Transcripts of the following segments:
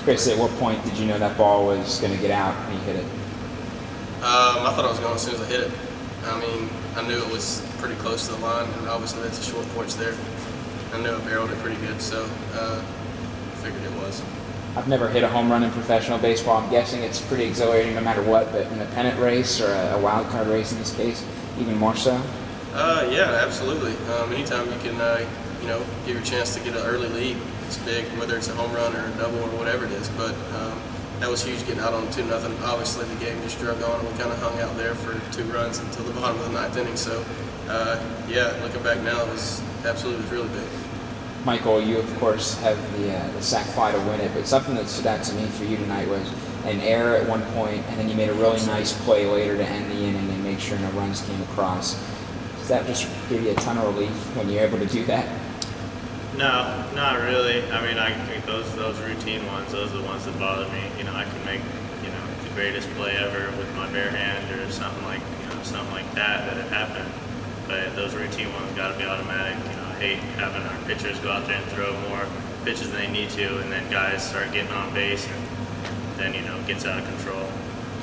Chris, at what point did you know that ball was going to get out when you hit it? I thought I was going as soon as I hit it. I mean, I knew it was pretty close to the line, and obviously that's a short porch there. I knew I barreled it pretty good, so I figured it was. I've never hit a home run in professional baseball. I'm guessing it's pretty exhilarating no matter what, but in a pennant race or a wild card race in this case, even more so? Yeah, absolutely. Anytime you can, give your chance to get an early lead, it's big, whether it's a home run or a double or whatever it is. But that was huge getting out on 2-0. Obviously, the game just drug on, and we kind of hung out there for 2 runs until the bottom of the 9th inning. So, looking back now, it was really big. Michael, you of course have the sac fly to win it, but something that stood out to me for you tonight was an error at one point, and then you made a really nice play later to end the inning and make sure no runs came across. Does that just give you a ton of relief when you're able to do that? No, not really. I mean, I think those routine ones, those are the ones that bother me. I can make the greatest play ever with my bare hand or something like that had happened. But those routine ones got to be automatic. I hate having our pitchers go out there and throw more pitches than they need to, and then guys start getting on base, and then it gets out of control.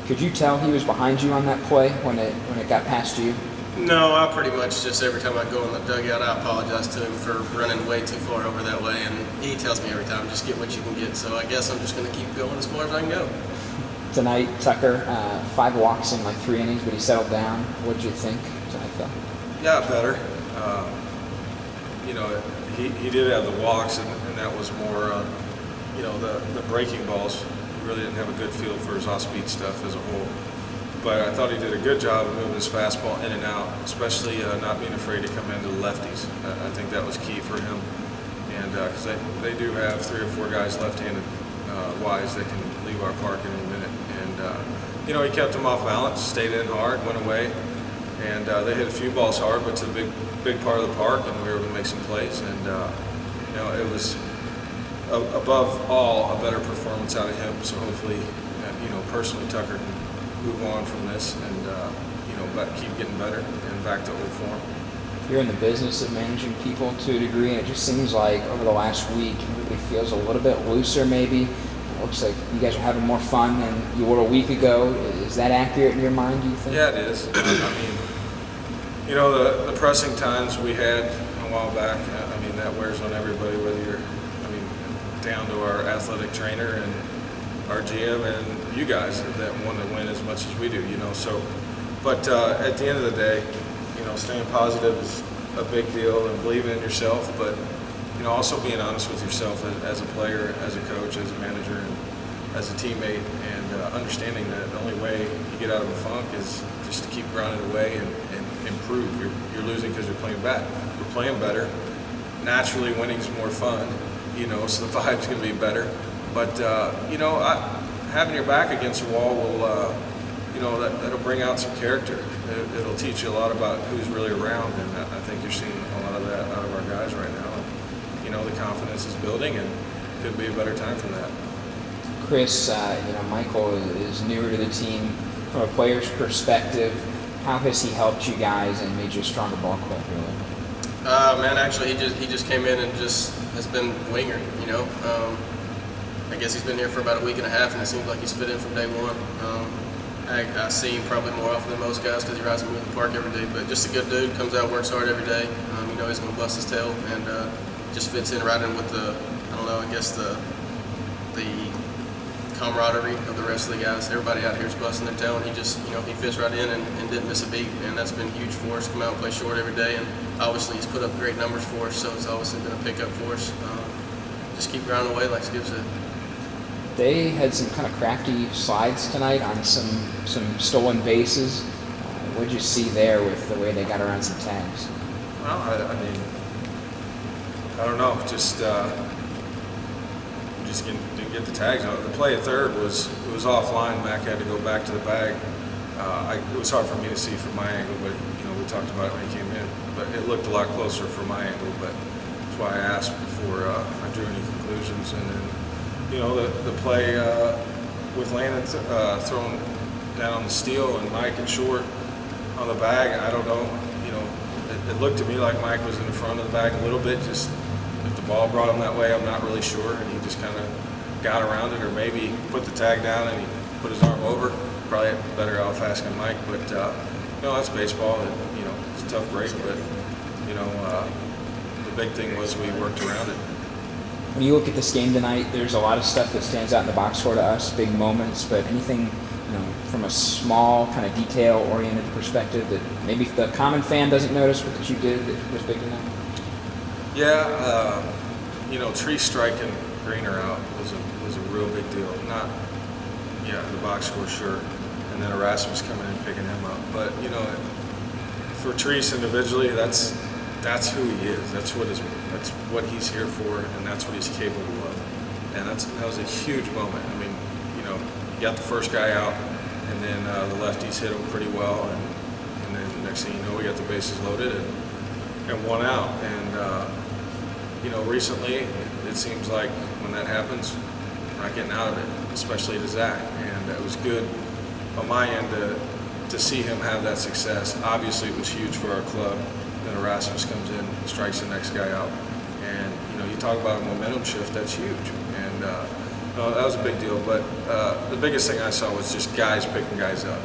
Could you tell he was behind you on that play when it got past you? No, I pretty much just every time I go in the dugout, I apologize to him for running way too far over that way, and he tells me every time, just get what you can get. So I guess I'm just going to keep going as far as I can go. Tonight, Tucker, 5 walks in like 3 innings, but he settled down. What did you think tonight, though? Yeah, better. He did have the walks, and that was more, the breaking balls. He really didn't have a good feel for his off-speed stuff as a whole. But I thought he did a good job of moving his fastball in and out, especially not being afraid to come into the lefties. I think that was key for him. And because they do have 3 or 4 guys left-handed wise that can leave our park in a minute. And, he kept them off balance, stayed in hard, went away. And they hit a few balls hard, but it's a big part of the park, and we were able to make some plays. And, it was, above all, a better performance out of him. So hopefully, personally, Tucker can move on from this and, but keep getting better and back to old form. You're in the business of managing people to a degree, and it just seems like over the last week, everybody feels a little bit looser maybe. It looks like you guys are having more fun than you were a week ago. Is that accurate in your mind, do you think? Yeah, it is. The pressing times we had a while back, that wears on everybody, whether you're, down to our athletic trainer and our GM and you guys that want to win as much as we do, So, but at the end of the day, staying positive is a big deal and believing in yourself, but, also being honest with yourself as a player, as a coach, as a manager, and as a teammate, and understanding that the only way you get out of a funk is just to keep grinding away and improve. You're losing because you're playing bad. We're playing better. Naturally, winning's more fun, so the vibe's going to be better. But, having your back against the wall will, that'll bring out some character. It'll teach you a lot about who's really around, and I think you're seeing a lot of that out of our guys right now. The confidence is building, and could be a better time from that. Chris, Michael is newer to the team. From a player's perspective, how has he helped you guys and made you a stronger ball club, really? Actually, he just came in and just has been winger, I guess he's been here for about a week and a half, and it seems like he's fit in from day one. I see him probably more often than most guys because he rides me in the park every day, but just a good dude, comes out, works hard every day. He's going to bust his tail, and just fits in right in with the camaraderie of the rest of the guys. Everybody out here is busting their tail, and he just, he fits right in and didn't miss a beat, and that's been huge for us. Come out and play short every day, and obviously he's put up great numbers for us, so it's obviously been a pickup for us. Just keep grinding away, like Skip said. They had some kind of crafty slides tonight on some stolen bases. What did you see there with the way they got around some tags? Well, I don't know. Just didn't get the tags on it. The play at third was offline. Mac had to go back to the bag. It was hard for me to see from my angle, but we talked about it when he came in. But it looked a lot closer from my angle. But that's why I asked before I drew any conclusions. And then the play with Landon thrown down on the steal and Mike and short on the bag. I don't know. It looked to me like Mike was in the front of the bag a little bit. Just if the ball brought him that way, I'm not really sure. And he just kind of got around it, or maybe put the tag down and he put his arm over. Probably better off asking Mike, but no, that's baseball. It's a tough break, but the big thing was we worked around it. When you look at this game tonight, there's a lot of stuff that stands out in the box score to us, big moments, but anything, from a small kind of detail-oriented perspective that maybe the common fan doesn't notice, but that you did that was big enough? Yeah, Tree striking Greener out was a real big deal. Not, the box score, sure, and then Erasmus coming in and picking him up. But for Treese individually, that's who he is. That's what he's here for, and that's what he's capable of. And that was a huge moment. I mean, he got the first guy out, and then the lefties hit him pretty well, and then next thing you know, we got the bases loaded and one out. And recently it seems like when that happens, we're not getting out of it, especially to Zach. And it was good on my end to see him have that success. Obviously, it was huge for our club. Then Erasmus comes in, strikes the next guy out, and you talk about a momentum shift. That's huge, and that was a big deal. But the biggest thing I saw was just guys picking guys up.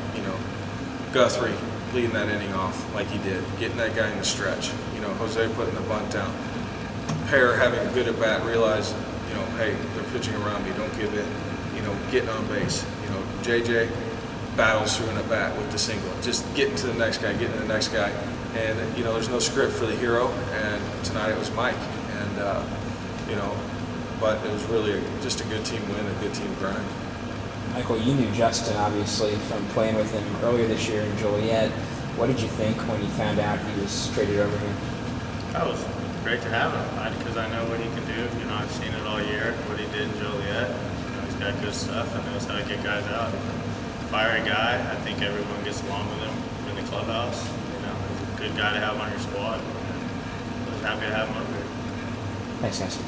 Guthrie leading that inning off like he did, getting that guy in the stretch. Jose putting the bunt down. Pear having a good at bat, realize hey, they're pitching around me, don't give in. Getting on base. JJ battles through an at bat with the single, just getting to the next guy, and there's no script for the hero. And tonight it was Mike, and but it was really just a good team win, a good team grind. Michael, you knew Justin obviously from playing with him earlier this year in Joliet. What did you think when you found out he was traded over here? That was great to have him, because I know what he can do. I've seen it all year, what he did in Joliet. He's got good stuff and knows how to get guys out. Fiery guy. I think everyone gets along with him in the clubhouse. He's a good guy to have on your squad. I was happy to have him over here. Thanks, guys.